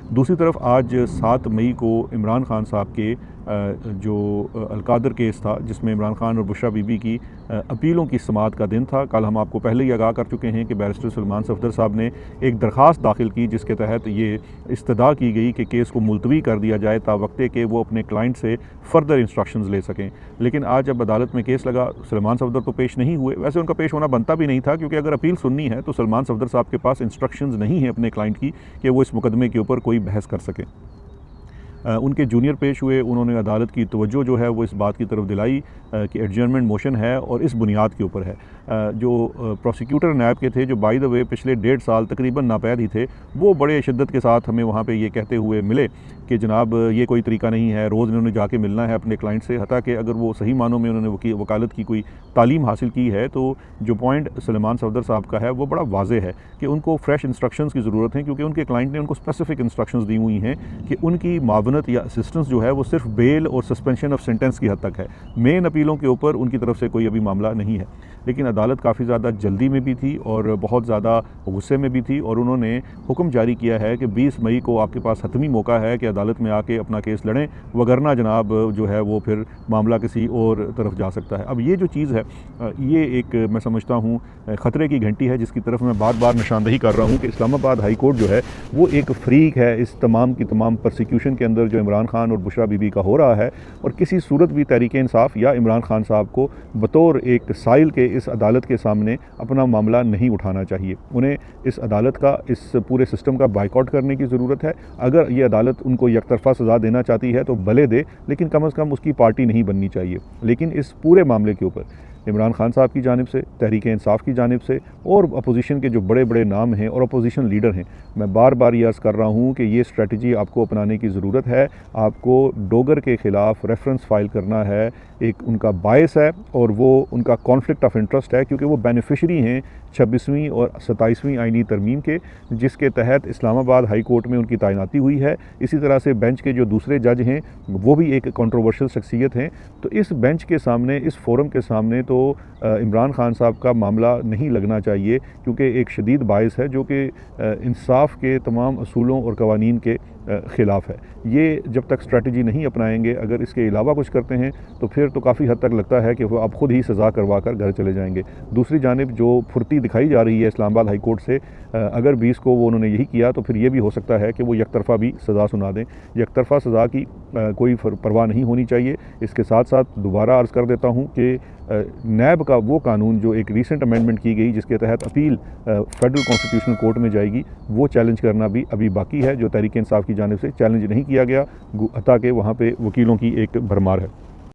दूसरी तरफ आज 7 मई को इमरान खान साहब के जो अलकादर केस था, जिसमें इमरान खान और बुशरा बीबी की अपीलों की समाअत का दिन था। कल हम आपको पहले ही आगाह कर चुके हैं कि बैरिस्टर सलमान सफदर साहब ने एक दरख्वास्त दाखिल की, जिसके तहत ये इस्तदा की गई कि केस को मुलतवी कर दिया जाए तावक्ते के वो अपने क्लाइंट से फ़र्दर इंस्ट्रक्शंस ले सकें। लेकिन आज जब अदालत में केस लगा, सलमान सफदर तो पेश नहीं हुए। वैसे उनका पेश होना बनता भी नहीं था, क्योंकि अगर अपील सुननी है तो सलमान सफदर साहब के पास इंस्ट्रक्शंस नहीं है अपने क्लाइंट की कि वो इस मुकदमे के ऊपर कोई बहस कर सकें। उनके जूनियर पेश हुए, उन्होंने अदालत की तवज्जो जो है वो इस बात की तरफ दिलाई कि एडजर्नमेंट मोशन है और इस बुनियाद के ऊपर है। जो प्रोसिक्यूटर नैब के थे, जो बाय द वे पिछले 1.5 साल तकरीबन नापैद ही थे, वो बड़े शिद्दत के साथ हमें वहाँ पे ये कहते हुए मिले कि जनाब ये कोई तरीका नहीं है, रोज़ इन्होंने जाके मिलना है अपने क्लाइंट से। हता कि अगर वो सही मानों में उन्होंने वकालत की कोई तालीम हासिल की है तो जो पॉइंट सलमान सफदर साहब का है वो बड़ा वाज़ेह है कि उनको फ्रेश इंस्ट्रक्शंस की ज़रूरत है, क्योंकि उनके क्लाइंट ने उनको स्पेसिफिक इंस्ट्रक्शंस दी हुई हैं कि उनकी मावनत या असिस्टेंस जो है वो सिर्फ बेल और सस्पेंशन ऑफ सेंटेंस की हद तक है। मेन अपीलों के ऊपर उनकी तरफ से कोई अभी मामला नहीं है। लेकिन अदालत काफ़ी ज़्यादा जल्दी में भी थी और बहुत ज़्यादा गुस्से में भी थी, और उन्होंने हुक्म जारी किया है कि 20 मई को आपके पास हतमी मौका है कि अदालत में आके अपना केस लड़ें, वगरना जनाब जो है वो फिर मामला किसी और तरफ जा सकता है। अब ये जो चीज़ है ये एक मैं समझता हूँ ख़तरे की घंटी है, जिसकी तरफ मैं बार बार निशानदही कर रहा हूँ कि इस्लामाबाद हाई कोर्ट जो है वो एक फ्रीक है इस तमाम की तमाम परसिक्यूशन के अंदर जो इमरान खान और बुशरा बीबी का हो रहा है। और किसी सूरत भी तहरीक इंसाफ या इमरान खान साहब को बतौर एक साइल के इस अदालत के सामने अपना मामला नहीं उठाना चाहिए। उन्हें इस अदालत का, इस पूरे सिस्टम का बाइकआउट करने की ज़रूरत है। अगर ये अदालत उनको यकतरफ़ा सज़ा देना चाहती है तो भले दे, लेकिन कम अज़ कम उसकी पार्टी नहीं बननी चाहिए। लेकिन इस पूरे मामले के ऊपर इमरान खान साहब की जानिब से, तहरीक इंसाफ की जानिब से और अपोजिशन के जो बड़े बड़े नाम हैं और अपोजिशन लीडर हैं, मैं बार बार ये अर्ज़ कर रहा हूँ कि ये स्ट्रेटजी आपको अपनाने की ज़रूरत है। आपको डोगर के ख़िलाफ़ रेफरेंस फ़ाइल करना है। एक उनका बायस है और वो उनका कॉन्फ्लिक्ट ऑफ इंटरेस्ट है, क्योंकि वो बेनिफिशरी हैं 26वीं और 27वीं आईनी तरमीम के, जिसके तहत इस्लामाबाद हाई कोर्ट में उनकी तैनाती हुई है। इसी तरह से बेंच के जो दूसरे जज हैं वो भी एक कंट्रोवर्शियल शख्सियत हैं। तो इस बेंच के सामने, इस फोरम के सामने तो इमरान खान साहब का मामला नहीं लगना चाहिए, क्योंकि एक शदीद बायस है जो कि इंसाफ के तमाम असूलों और कवानीन के ख़िलाफ़ है। ये जब तक स्ट्रेटजी नहीं अपनाएंगे, अगर इसके अलावा कुछ करते हैं तो फिर तो काफ़ी हद तक लगता है कि वो आप ख़ुद ही सज़ा करवा कर घर चले जाएंगे। दूसरी जानिब जो फुर्ती दिखाई जा रही है इस्लामाबाद हाई कोर्ट से, अगर 20 को वो उन्होंने यही किया तो फिर ये भी हो सकता है कि वो यकतरफ़ा भी सज़ा सुना दें। यकतरफ़ा सज़ा की कोई परवाह नहीं होनी चाहिए। इसके साथ साथ दोबारा अर्ज़ कर देता हूँ कि नैब का वो कानून जो एक रीसेंट अमेंडमेंट की गई, जिसके तहत अपील फेडरल कॉन्स्टिट्यूशनल कोर्ट में जाएगी, वो चैलेंज करना भी अभी बाकी है, जो तहरीक इंसाफ की जानिब से चैलेंज नहीं किया गया, ताकि वहाँ पे वकीलों की एक भरमार है।